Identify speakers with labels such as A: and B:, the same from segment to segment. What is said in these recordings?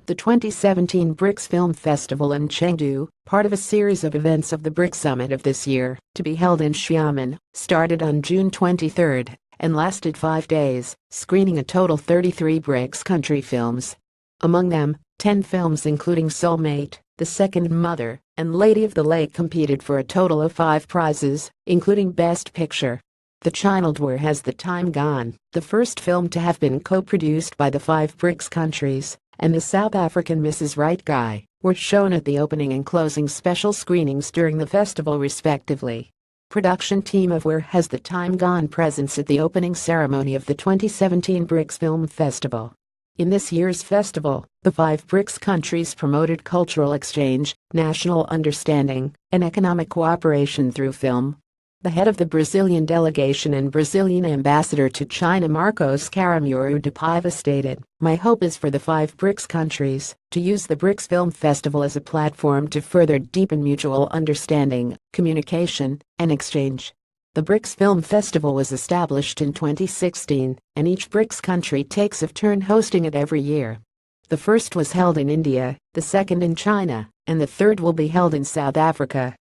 A: The 2017 BRICS Film Festival in Chengdu, part of a series of events of the BRICS Summit of this year, to be held in Xiamen, started on June 23 and lasted 5 days, screening a total 33 BRICS country films. Among them, 10 films including Soulmate, The Second Mother, and Lady of the Lake competed for a total of 5 prizes, including Best Picture. The Child Where Has the Time Gone, the first film to have been co-produced by the 5 BRICS countries, and the South African Mrs. Right Guy, were shown at the opening and closing special screenings during the festival respectively. Production team of Where Has the Time Gone presents at the opening ceremony of the 2017 BRICS Film Festival. In this year's festival, the 5 BRICS countries promoted cultural exchange, national understanding, and economic cooperation through film. The head of the Brazilian delegation and Brazilian ambassador to China Marcos Caramuru de Paiva stated, "My hope is for the 5 BRICS countries to use the BRICS Film Festival as a platform to further deepen mutual understanding, communication, and exchange." The BRICS Film Festival was established in 2016, and each BRICS country takes a turn hosting it every year. The first was held in India, the second in China, and the third will be held in South Africa.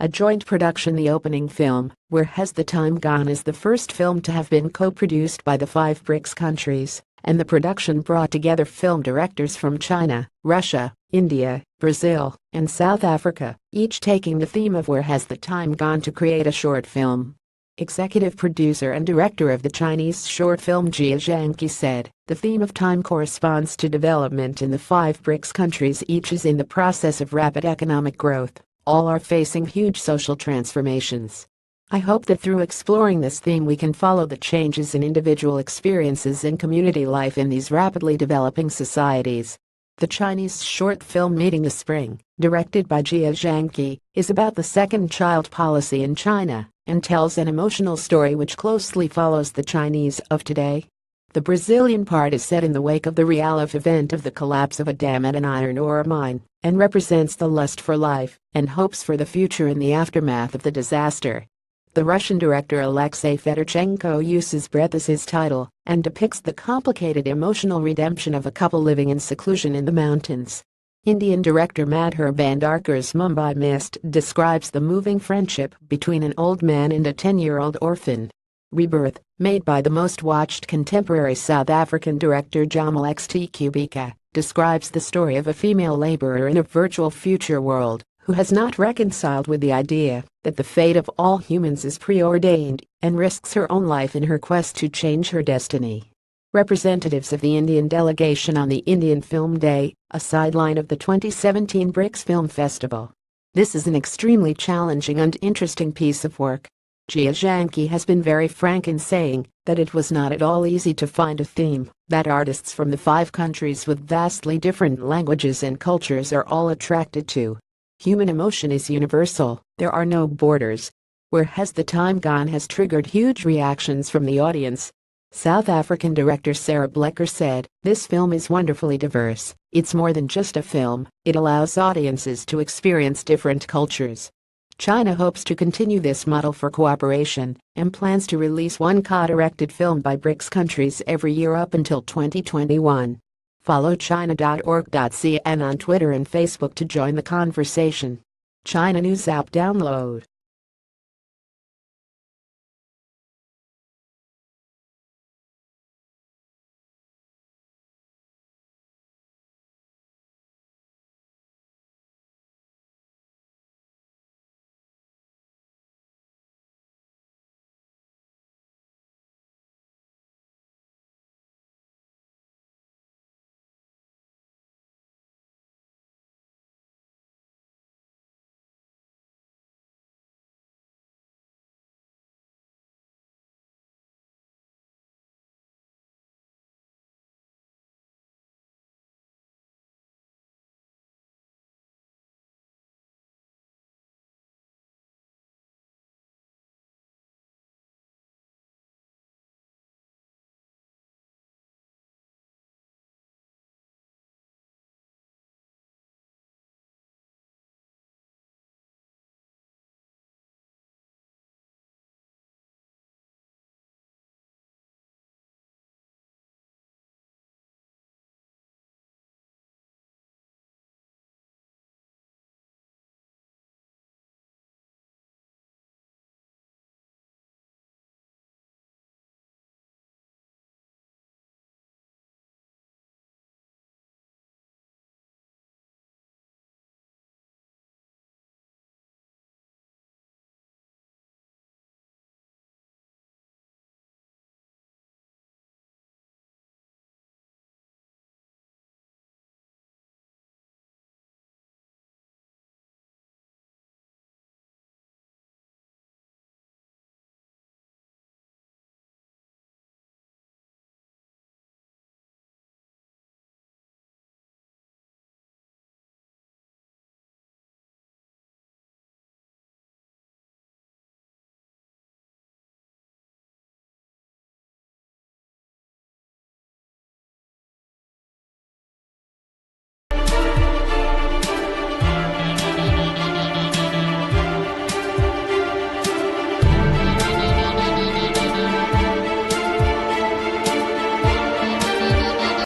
A: A joint production, the opening film, Where Has the Time Gone, is the first film to have been co-produced by the 5 BRICS countries, and the production brought together film directors from China, Russia, India, Brazil, and South Africa, each taking the theme of Where Has the Time Gone to create a short film. Executive producer and director of the Chinese short film Jia Zhangqi said, "The theme of time corresponds to development in the 5 BRICS countries. Each is in the process of rapid economic growth. All are facing huge social transformations. I hope that through exploring this theme we can follow the changes in individual experiences and community life in these rapidly developing societies." The Chinese short film Meeting the Spring, directed by Jia Zhangqi, is about the second child policy in China and tells an emotional story which closely follows the Chinese of today. The Brazilian part is set in the wake of the real-life event of the collapse of a dam at an iron ore mine, and represents the lust for life and hopes for the future in the aftermath of the disaster. The Russian director Alexei Fedorchenko uses Breath as his title and depicts the complicated emotional redemption of a couple living in seclusion in the mountains. Indian director Madhur Bhandarkar's Mumbai Mist describes the moving friendship between an old man and a 10-year-old orphan. Rebirth, made by the most-watched contemporary South African director Jamal Xt Kubika, describes the story of a female laborer in a virtual future world who has not reconciled with the idea that the fate of all humans is preordained and risks her own life in her quest to change her destiny. Representatives of the Indian delegation on the Indian Film Day, a sideline of the 2017 BRICS Film Festival. "This is an extremely challenging and interesting piece of work." Jia Zhangqi has been very frank in saying that it was not at all easy to find a theme that artists from the 5 countries with vastly different languages and cultures are all attracted to. Human emotion is universal, there are no borders. Where Has the Time Gone has triggered huge reactions from the audience. South African director Sarah Blecker said, "This film is wonderfully diverse. It's more than just a film, it allows audiences to experience different cultures." China hopes to continue this model for cooperation and plans to release one co-directed film by BRICS countries every year up until 2021. Follow china.org.cn on Twitter and Facebook to join the conversation. China News App download.